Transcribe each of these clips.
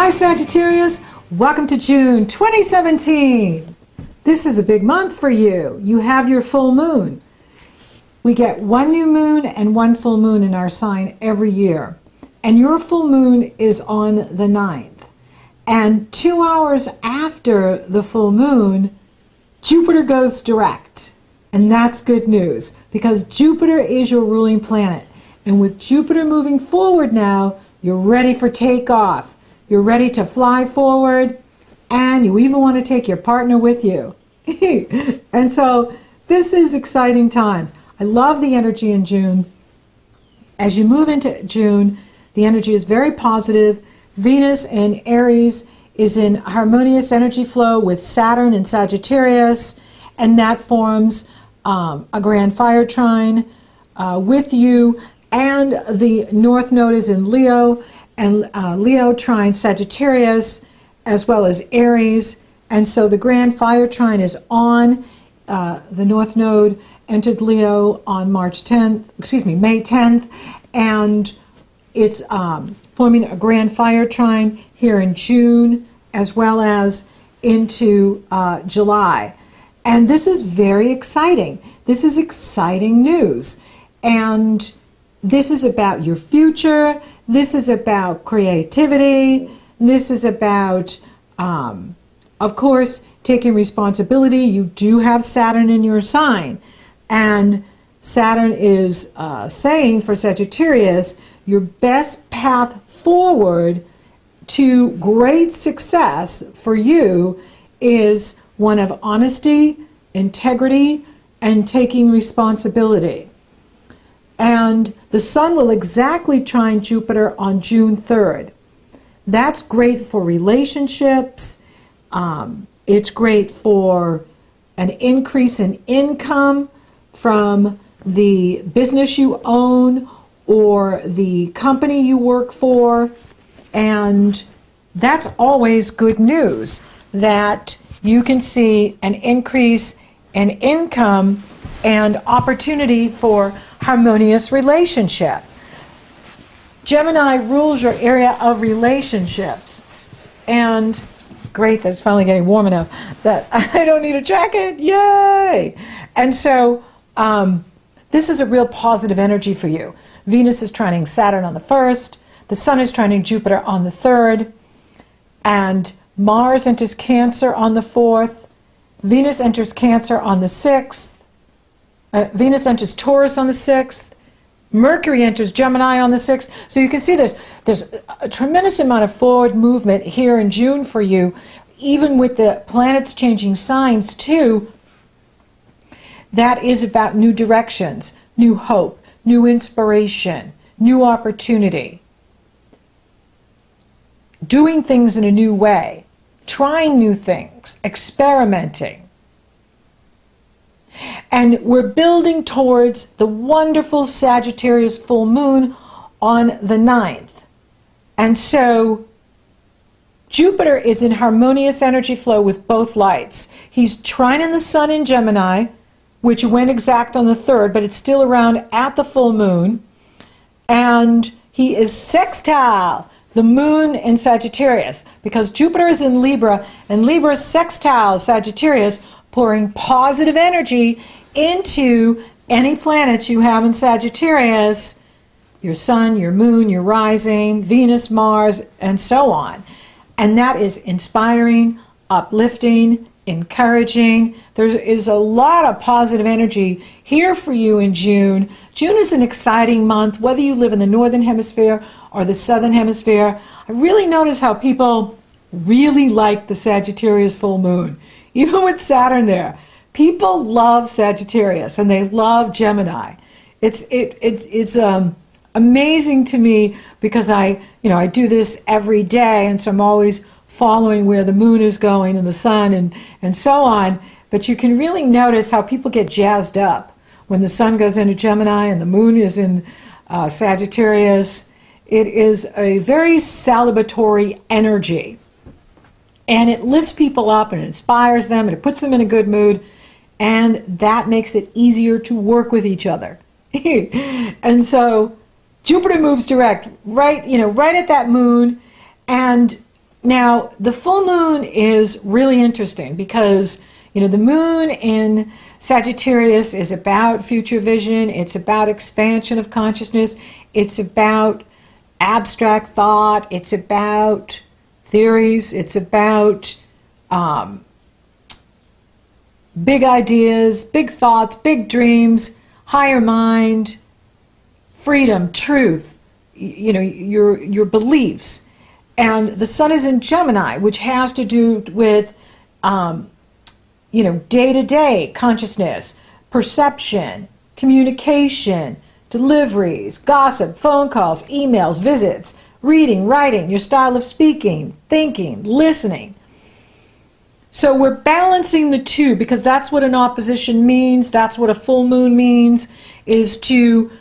Hi Sagittarius, welcome to June 2017. This is a big month for you. You have your full moon. We get one new moon and one full moon in our sign every year. And your full moon is on the 9th. And 2 hours after the full moon, Jupiter goes direct. And that's good news because Jupiter is your ruling planet. And with Jupiter moving forward now, you're ready for takeoff. You're ready to fly forward, and you even want to take your partner with you. And so this is exciting times. I love the energy in June. As you move into June, the energy is very positive. Venus in Aries is in harmonious energy flow with Saturn in Sagittarius, and that forms a grand fire trine with you. And the North Node is in Leo, and Leo trine Sagittarius, as well as Aries. And so the grand fire trine is on. The North Node entered Leo on May 10th, and it's forming a grand fire trine here in June, as well as into July. And this is very exciting. This is exciting news. And this is about your future. This is about creativity. This is about, of course, taking responsibility. You do have Saturn in your sign. And Saturn is saying for Sagittarius, your best path forward to great success for you is one of honesty, integrity, and taking responsibility. And the Sun will exactly trine Jupiter on June 3rd. That's great for relationships. It's great for an increase in income from the business you own or the company you work for. And that's always good news, that you can see an increase in income and opportunity for harmonious relationship. Gemini rules your area of relationships. And it's great that it's finally getting warm enough that I don't need a jacket. Yay! And so this is a real positive energy for you. Venus is trining Saturn on the 1st. The Sun is trining Jupiter on the 3rd. And Mars enters Cancer on the 4th. Venus enters Cancer on the 6th. Venus enters Taurus on the 6th. Mercury enters Gemini on the 6th. So you can see there's a tremendous amount of forward movement here in June for you, even with the planets changing signs too. That is about new directions, new hope, new inspiration, new opportunity. Doing things in a new way, trying new things, experimenting. And we're building towards the wonderful Sagittarius full moon on the 9th. And so Jupiter is in harmonious energy flow with both lights. He's trining the Sun in Gemini, which went exact on the 3rd, but it's still around at the full moon. And he is sextile the moon in Sagittarius, because Jupiter is in Libra, and Libra sextile Sagittarius, pouring positive energy into any planets you have in Sagittarius, your Sun, your Moon, your rising, Venus, Mars, and so on. And that is inspiring, uplifting, encouraging. There is a lot of positive energy here for you in June. June is an exciting month, whether you live in the Northern Hemisphere or the Southern Hemisphere. I really notice how people really like the Sagittarius full moon. Even with Saturn there, people love Sagittarius and they love Gemini. It's amazing to me because I do this every day, and so I'm always following where the moon is going and the sun and so on. But you can really notice how people get jazzed up when the sun goes into Gemini and the moon is in Sagittarius. It is a very celebratory energy. And it lifts people up and it inspires them and it puts them in a good mood, and that makes it easier to work with each other. And so Jupiter moves direct right at that moon, and Now, the full moon is really interesting because, you know, the moon in Sagittarius is about future vision. It's about expansion of consciousness. It's about abstract thought. It's about theories. It's about big ideas, big thoughts, big dreams, higher mind, freedom, truth, you know, your beliefs. And the sun is in Gemini, which has to do with, you know, day-to-day consciousness, perception, communication, deliveries, gossip, phone calls, emails, visits, reading, writing, your style of speaking, thinking, listening. So we're balancing the two because that's what an opposition means. That's what a full moon means, is to,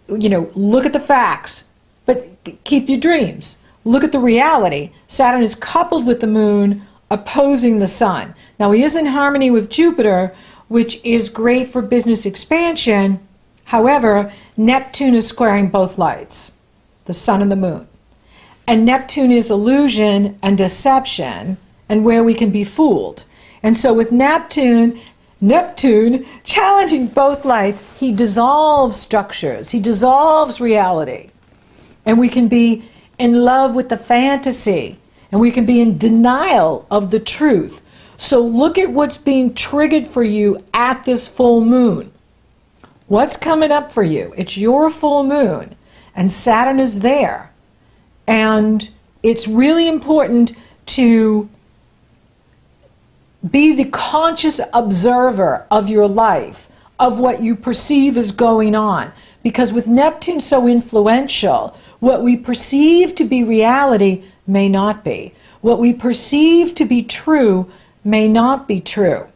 you know, look at the facts, but keep your dreams. Look at the reality. Saturn is coupled with the moon, opposing the sun. Now he is in harmony with Jupiter, which is great for business expansion. However, Neptune is squaring both lights, the sun and the moon. And Neptune is illusion and deception, and where we can be fooled. And so with Neptune challenging both lights, he dissolves structures, he dissolves reality. And we can be in love with the fantasy, and we can be in denial of the truth. So look at what's being triggered for you at this full moon. What's coming up for you? It's your full moon, and Saturn is there. And it's really important to be the conscious observer of your life, of what you perceive is going on. Because with Neptune so influential, what we perceive to be reality may not be. What we perceive to be true may not be true.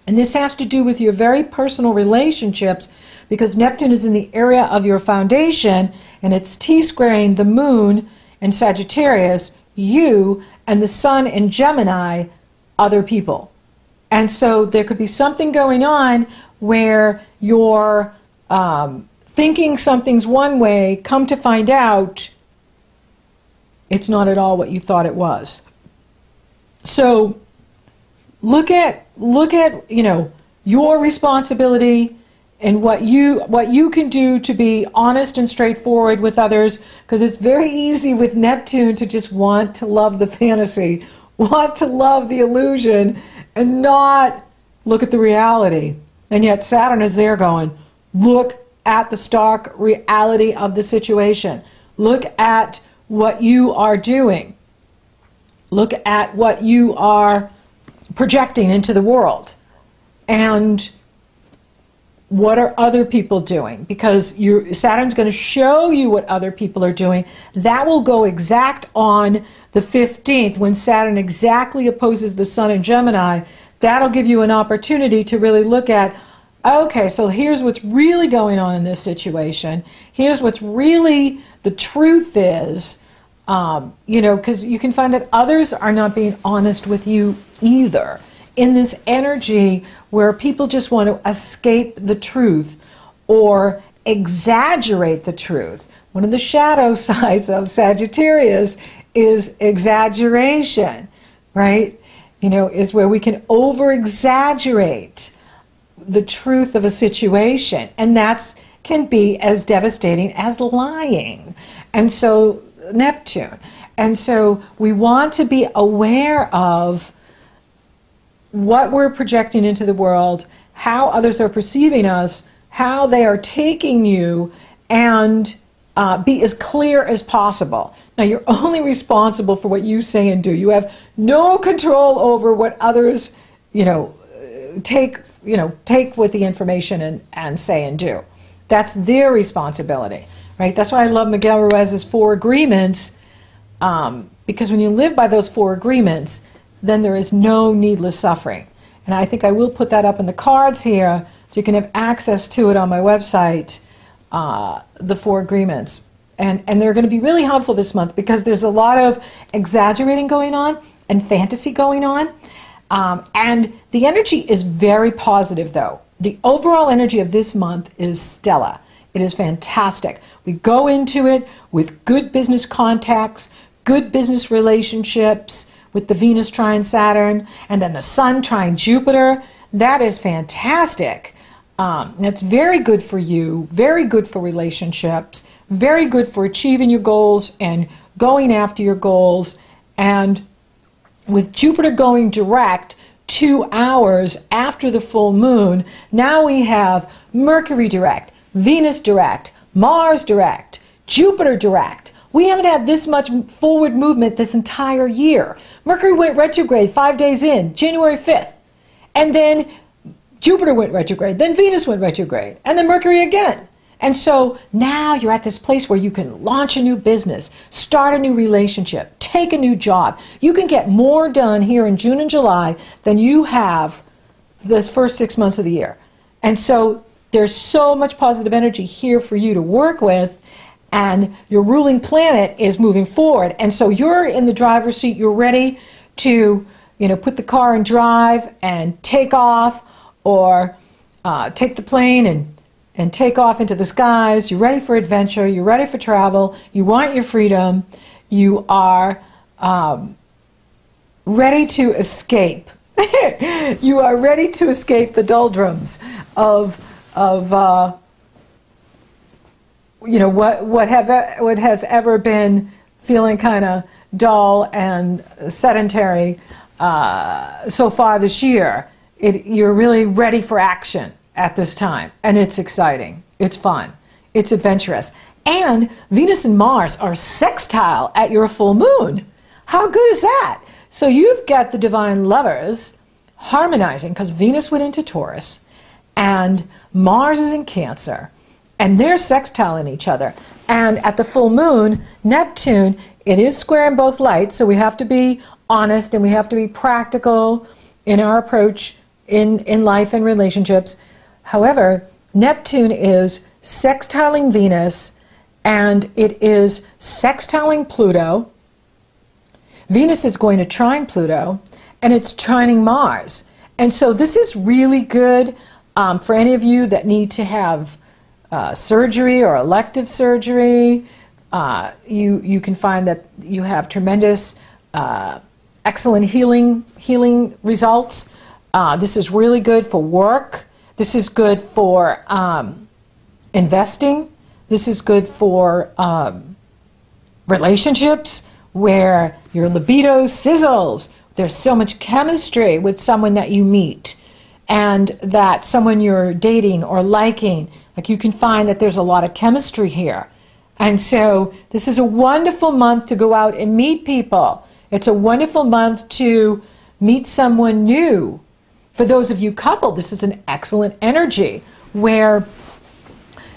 And this has to do with your very personal relationships, because Neptune is in the area of your foundation, and it's T-squaring the moon in Sagittarius, you, and the sun in Gemini, other people. And so there could be something going on where you're thinking something's one way, come to find out it's not at all what you thought it was. So look at you know, your responsibility and what you can do to be honest and straightforward with others, because it's very easy with Neptune to just want to love the fantasy, want to love the illusion, and not look at the reality. And yet Saturn is there going, look at the stark reality of the situation. Look at what you are doing. Look at what you are projecting into the world. And what are other people doing? Because Saturn's going to show you what other people are doing. That will go exact on the 15th, when Saturn exactly opposes the sun in Gemini. That'll give you an opportunity to really look at, okay, so here's what's really going on in this situation. Here's what's really the truth is, you know, because you can find that others are not being honest with you either. In this energy where people just want to escape the truth or exaggerate the truth. One of the shadow sides of Sagittarius is exaggeration, right? You know, is where we can over-exaggerate the truth of a situation, and that can be as devastating as lying. And so Neptune. And so we want to be aware of what we're projecting into the world, how others are perceiving us, how they are taking you, and be as clear as possible. Now, you're only responsible for what you say and do. You have no control over what others, you know, take with the information and say and do. That's their responsibility, right? That's why I love Miguel Ruiz's 4 agreements, because when you live by those 4 agreements, then there is no needless suffering. And I think I will put that up in the cards here so you can have access to it on my website, the 4 agreements. And they're going to be really helpful this month because there's a lot of exaggerating going on and fantasy going on. And the energy is very positive, though. The overall energy of this month is stellar. It is fantastic. We go into it with good business contacts, good business relationships with the Venus trine Saturn, and then the Sun trine Jupiter. That is fantastic. That's very good for you, very good for relationships, very good for achieving your goals and going after your goals. And with Jupiter going direct 2 hours after the full moon, now we have Mercury direct, Venus direct, Mars direct, Jupiter direct. We haven't had this much forward movement this entire year. Mercury went retrograde 5 days in, January 5th. And then Jupiter went retrograde, then Venus went retrograde, and then Mercury again. And so now you're at this place where you can launch a new business, start a new relationship, take a new job. You can get more done here in June and July than you have this first 6 months of the year. And so there's so much positive energy here for you to work with, and your ruling planet is moving forward. And so you're in the driver's seat. You're ready to, put the car in drive and take off, or take the plane and take off into the skies. You're ready for adventure. You're ready for travel. You want your freedom. You are ready to escape. You are ready to escape the doldrums of what has ever been feeling kind of dull and sedentary so far this year. You're really ready for action at this time, and it's exciting, it's fun, it's adventurous. And Venus and Mars are sextile at your full moon. How good is that? So you've got the divine lovers harmonizing, because Venus went into Taurus and Mars is in Cancer, and they're sextile in each other. And at the full moon, Neptune, it is square in both lights, so we have to be honest and we have to be practical in our approach in life and relationships. However, Neptune is sextiling Venus, and it is sextiling Pluto. Venus is going to trine Pluto, and it's trining Mars. And so this is really good for any of you that need to have surgery or elective surgery. You can find that you have tremendous, excellent healing results. This is really good for work. This is good for investing. This is good for relationships where your libido sizzles. There's so much chemistry with someone that you meet, and that someone you're dating or liking. Like, you can find that there's a lot of chemistry here. And so this is a wonderful month to go out and meet people. It's a wonderful month to meet someone new. For those of you coupled, this is an excellent energy where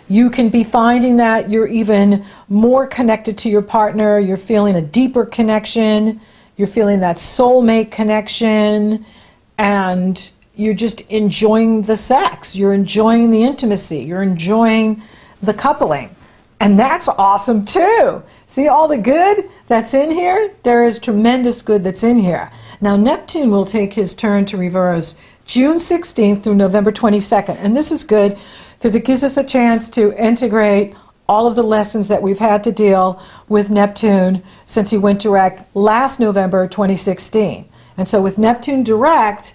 you can be finding that you're even more connected to your partner. You're feeling a deeper connection. You're feeling that soulmate connection, and you're just enjoying the sex. You're enjoying the intimacy. You're enjoying the coupling. And that's awesome too. See all the good that's in here? There is tremendous good that's in here. Now Neptune will take his turn to reverse June 16th through November 22nd. And this is good because it gives us a chance to integrate all of the lessons that we've had to deal with Neptune since he went direct last November 2016. And so with Neptune direct,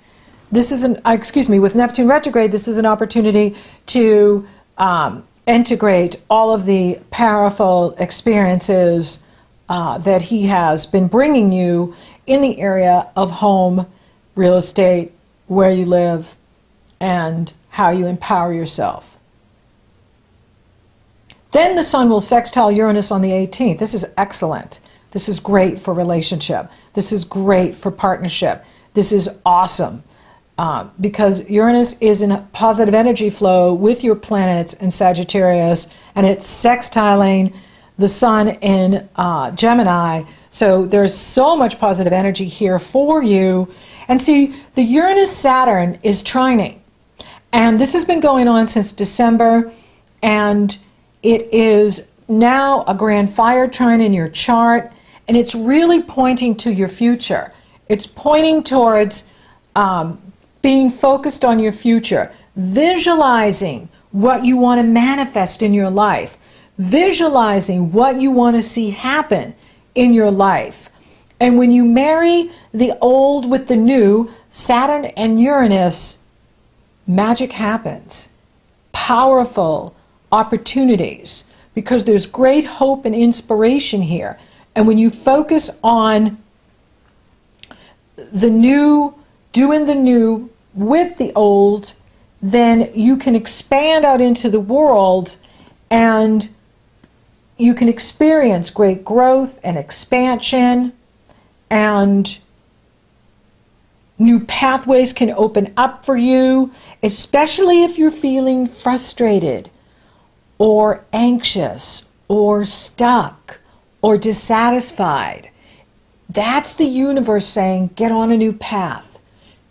this is with Neptune retrograde, this is an opportunity to integrate all of the powerful experiences that he has been bringing you in the area of home, real estate, where you live, and how you empower yourself. Then the Sun will sextile Uranus on the 18th. This is excellent. This is great for relationship. This is great for partnership. This is awesome. Because Uranus is in a positive energy flow with your planets in Sagittarius, and it's sextiling the Sun in Gemini. So there's so much positive energy here for you. And see, the Uranus-Saturn is trining. And this has been going on since December, and it is now a grand fire trine in your chart, and it's really pointing to your future. It's pointing towards being focused on your future, visualizing what you want to manifest in your life, visualizing what you want to see happen in your life. And when you marry the old with the new, Saturn and Uranus, magic happens. Powerful opportunities, because there's great hope and inspiration here. And when you focus on the new, doing the new with the old, then you can expand out into the world and you can experience great growth and expansion, and new pathways can open up for you, especially if you're feeling frustrated or anxious or stuck or dissatisfied. That's the universe saying, get on a new path,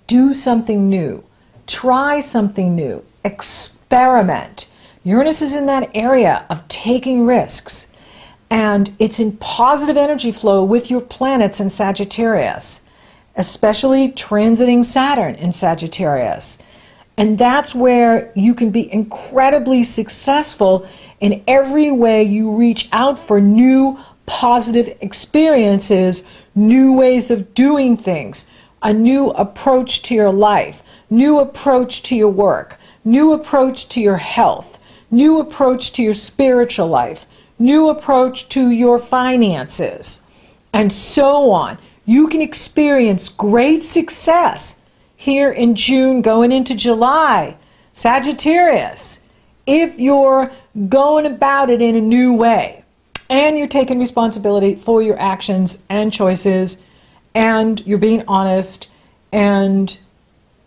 do something new, try something new, experiment. Uranus is in that area of taking risks, and it's in positive energy flow with your planets in Sagittarius, especially transiting Saturn in Sagittarius. And that's where you can be incredibly successful in every way you reach out for new positive experiences, new ways of doing things, a new approach to your life, new approach to your work, new approach to your health, new approach to your spiritual life, new approach to your finances, and so on. You can experience great success here in June going into July, Sagittarius, if you're going about it in a new way and you're taking responsibility for your actions and choices and you're being honest, and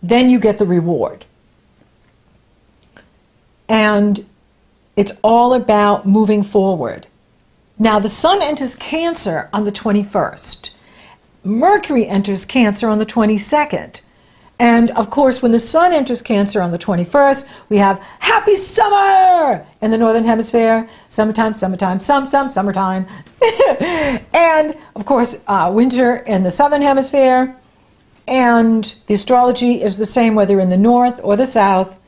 then you get the reward. And it's all about moving forward. Now the Sun enters Cancer on the 21st. Mercury enters Cancer on the 22nd. And of course, when the Sun enters Cancer on the 21st, we have happy summer in the Northern Hemisphere. Summertime, summertime, summertime. And of course, winter in the Southern Hemisphere. And the astrology is the same whether in the North or the South.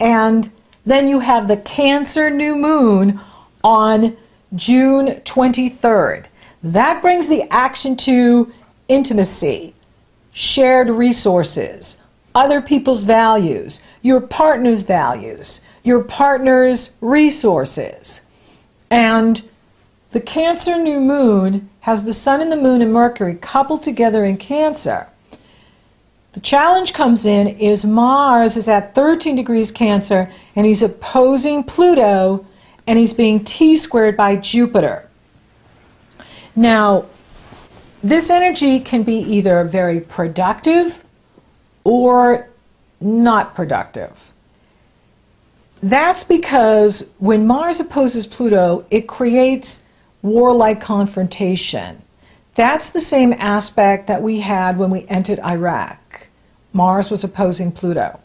And then you have the Cancer new moon on June 23rd. That brings the action to intimacy, shared resources, other people's values, your partner's values, your partner's resources. And the Cancer new moon has the Sun and the Moon and Mercury coupled together in Cancer. The challenge comes in is Mars is at 13 degrees Cancer and he's opposing Pluto and he's being T-squared by Jupiter. Now, this energy can be either very productive or not productive. That's because when Mars opposes Pluto, it creates warlike confrontation. That's the same aspect that we had when we entered Iraq. Mars was opposing Pluto.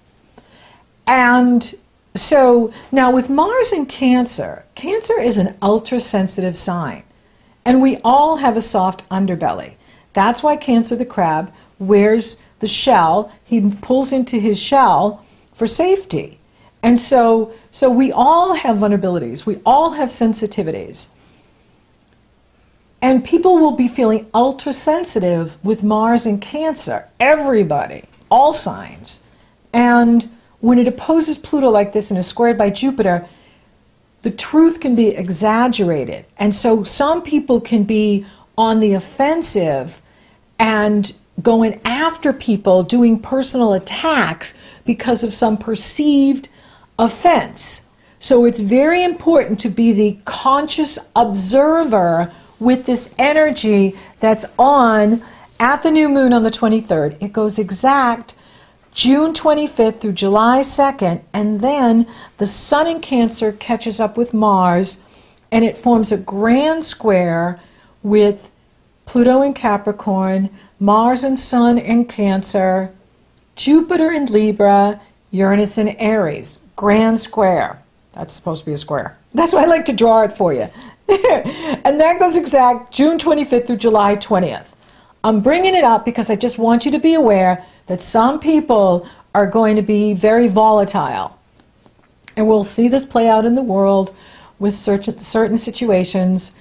And so now with Mars in Cancer, Cancer is an ultra-sensitive sign. And we all have a soft underbelly. That's why Cancer the crab wears the shell. He pulls into his shell for safety. And so we all have vulnerabilities. We all have sensitivities. And people will be feeling ultra-sensitive with Mars in Cancer. Everybody, all signs. And when it opposes Pluto like this and is squared by Jupiter, the truth can be exaggerated. And so some people can be on the offensive and going after people, doing personal attacks because of some perceived offense. So it's very important to be the conscious observer with this energy that's on at the new moon on the 23rd. It goes exact June 25th through July 2nd, and then the Sun in Cancer catches up with Mars, and it forms a grand square with Pluto in Capricorn, Mars and Sun in Cancer, Jupiter in Libra, Uranus in Aries. Grand square. That's supposed to be a square. That's why I like to draw it for you. And that goes exact June 25th through July 20th. I'm bringing it up because I just want you to be aware that some people are going to be very volatile. And we'll see this play out in the world with certain situations.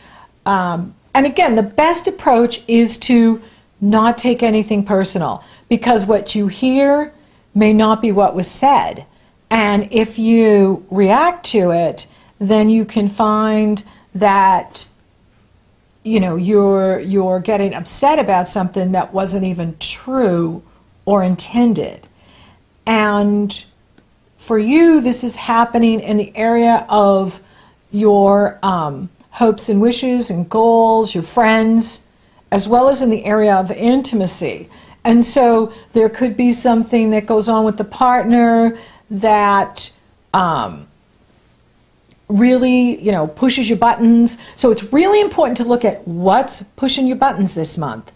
And And again, the best approach is to not take anything personal, because what you hear may not be what was said. And if you react to it, then you can find that, you know, you're getting upset about something that wasn't even true or intended. And for you, this is happening in the area of your hopes and wishes and goals, your friends, as well as in the area of intimacy. And so there could be something that goes on with the partner that really, you know, pushes your buttons. So it's really important to look at what's pushing your buttons this month.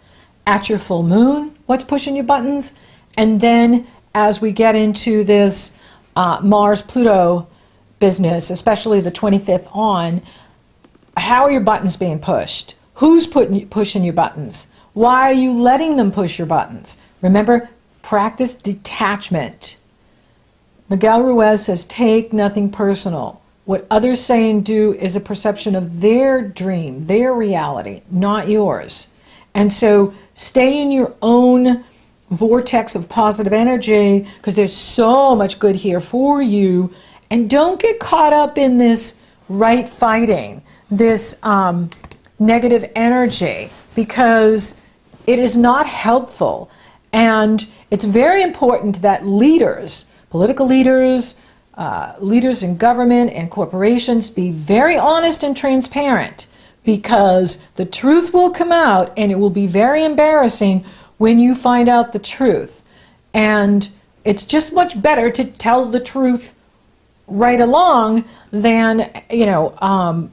At your full moon, what's pushing your buttons? And then as we get into this Mars-Pluto business, especially the 25th on, how are your buttons being pushed? Who's pushing your buttons? Why are you letting them push your buttons? Remember, practice detachment. Miguel Ruiz says, take nothing personal. What others say and do is a perception of their dream, their reality, not yours. And so stay in your own vortex of positive energy, because there's so much good here for you. And don't get caught up in this right fighting, this negative energy, because it is not helpful. And it's very important that leaders, political leaders, leaders in government and corporations, be very honest and transparent, because the truth will come out, and it will be very embarrassing when you find out the truth. And it's just much better to tell the truth right along than, you know,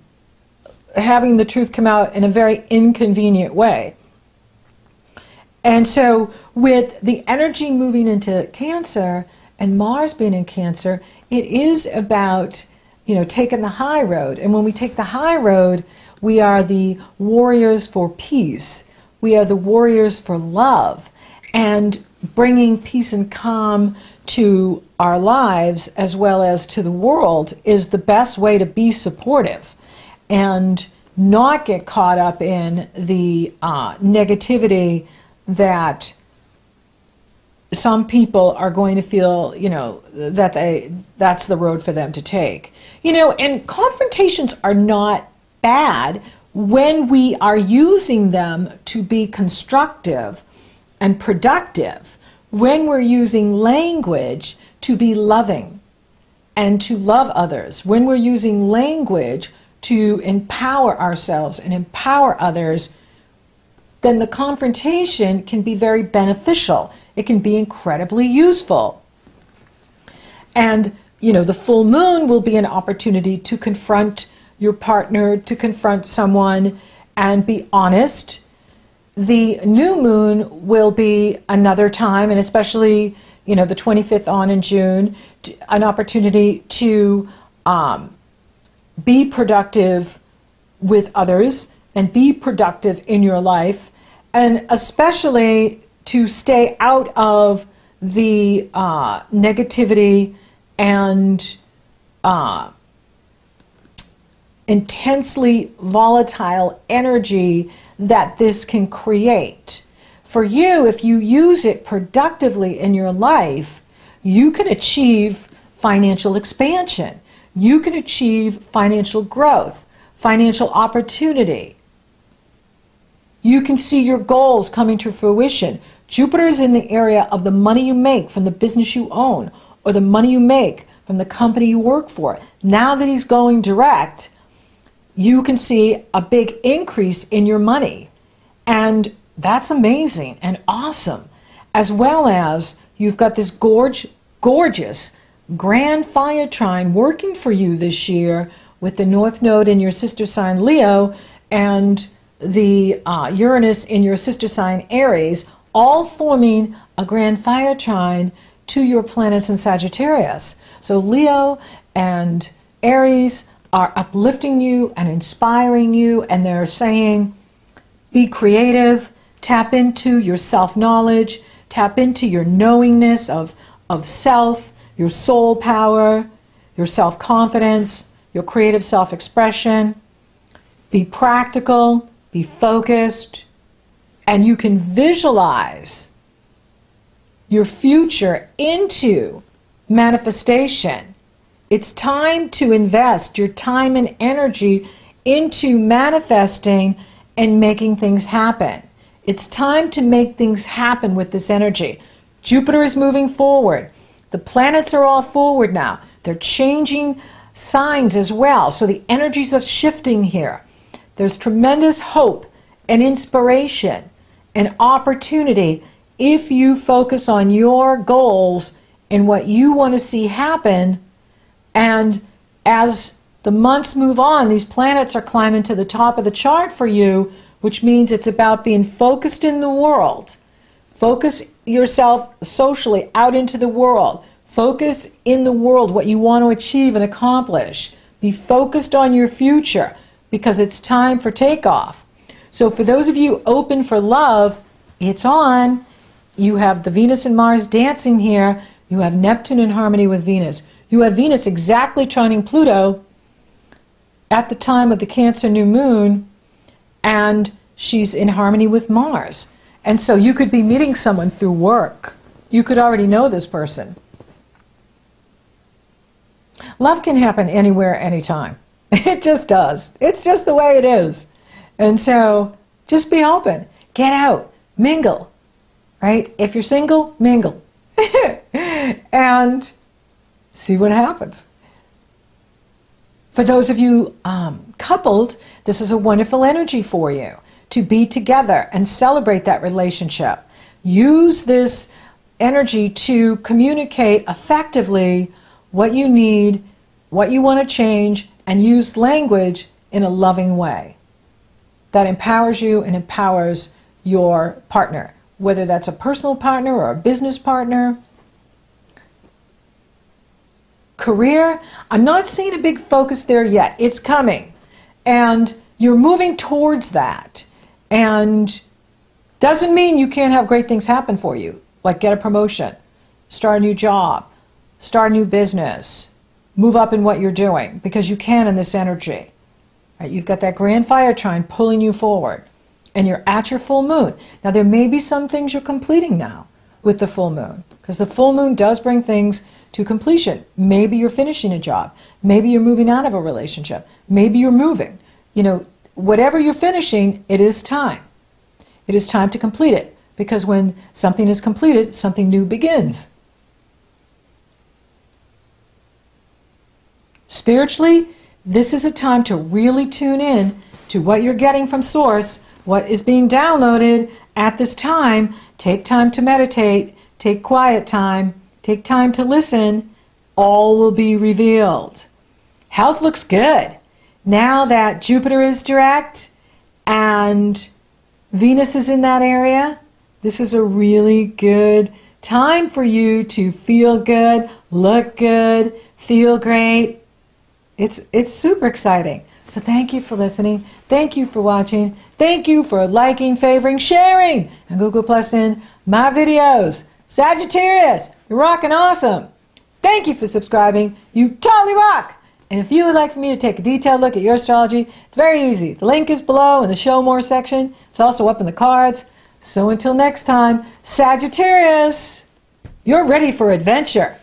having the truth come out in a very inconvenient way. And so with the energy moving into Cancer and Mars being in Cancer, it is about, you know, taking the high road. And when we take the high road, we are the warriors for peace. We are the warriors for love. And bringing peace and calm to our lives as well as to the world is the best way to be supportive and not get caught up in the negativity that some people are going to feel, you know, that that's the road for them to take. You know, and confrontations are not bad when we are using them to be constructive and productive, when we're using language to be loving and to love others, when we're using language to empower ourselves and empower others, then the confrontation can be very beneficial. It can be incredibly useful. And, you know, the full moon will be an opportunity to confront your partner, to confront someone and be honest. The new moon will be another time, and especially, you know, the 25th on in June, an opportunity to be productive with others and be productive in your life, and especially to stay out of the negativity and intensely volatile energy that this can create. For you, if you use it productively in your life, you can achieve financial expansion. You can achieve financial growth, financial opportunity. You can see your goals coming to fruition. Jupiter is in the area of the money you make from the business you own or the money you make from the company you work for. Now that he's going direct, you can see a big increase in your money. And that's amazing and awesome. As well as you've got this gorgeous grand fire trine working for you this year with the North Node in your sister sign Leo and the Uranus in your sister sign Aries, all forming a grand fire trine to your planets in Sagittarius. So Leo and Aries are uplifting you and inspiring you, and they're saying, be creative, tap into your self-knowledge, tap into your knowingness of self, your soul power, your self-confidence, your creative self-expression. Be practical, be be focused, and you can visualize your future into manifestation. It's time to invest your time and energy into manifesting and making things happen. It's time to make things happen with this energy. Jupiter is moving forward. The planets are all forward now. They're changing signs as well. So the energies are shifting here. There's tremendous hope and inspiration and opportunity if you focus on your goals and what you want to see happen. And as the months move on, these planets are climbing to the top of the chart for you, which means it's about being focused in the world. Focus yourself socially out into the world. Focus in the world what you want to achieve and accomplish. Be focused on your future because it's time for takeoff. So for those of you open for love, it's on. You have the Venus and Mars dancing here. You have Neptune in harmony with Venus. You have Venus exactly trining Pluto at the time of the Cancer new moon, and she's in harmony with Mars. And so you could be meeting someone through work. You could already know this person. Love can happen anywhere, anytime. It just does. It's just the way it is. And so just be open. Get out. Mingle. Right? If you're single, mingle. And see what happens. For those of you coupled, this is a wonderful energy for you to be together and celebrate that relationship. Use this energy to communicate effectively what you need, what you want to change, and use language in a loving way that empowers you and empowers your partner, whether that's a personal partner or a business partner. Career, I'm not seeing a big focus there yet. It's coming. And you're moving towards that. And doesn't mean you can't have great things happen for you, like get a promotion, start a new job, start a new business, move up in what you're doing, because you can in this energy. Right? You've got that grand fire trine pulling you forward, and you're at your full moon. Now, there may be some things you're completing now with the full moon, because the full moon does bring things to completion. Maybe you're finishing a job. Maybe you're moving out of a relationship. Maybe you're moving. You know, whatever you're finishing, it is time. It is time to complete it, because when something is completed, something new begins. Spiritually, this is a time to really tune in to what you're getting from Source, what is being downloaded at this time. Take time to meditate, take quiet time, take time to listen. All will be revealed. Health looks good. Now that Jupiter is direct and Venus is in that area, this is a really good time for you to feel good, look good, feel great. It's super exciting. So thank you for listening. Thank you for watching. Thank you for liking, favoring, sharing, and Google Plus-ing my videos. Sagittarius, you're rocking awesome. Thank you for subscribing. You totally rock. And if you would like for me to take a detailed look at your astrology, it's very easy. The link is below in the Show More section. It's also up in the cards. So until next time, Sagittarius, you're ready for adventure.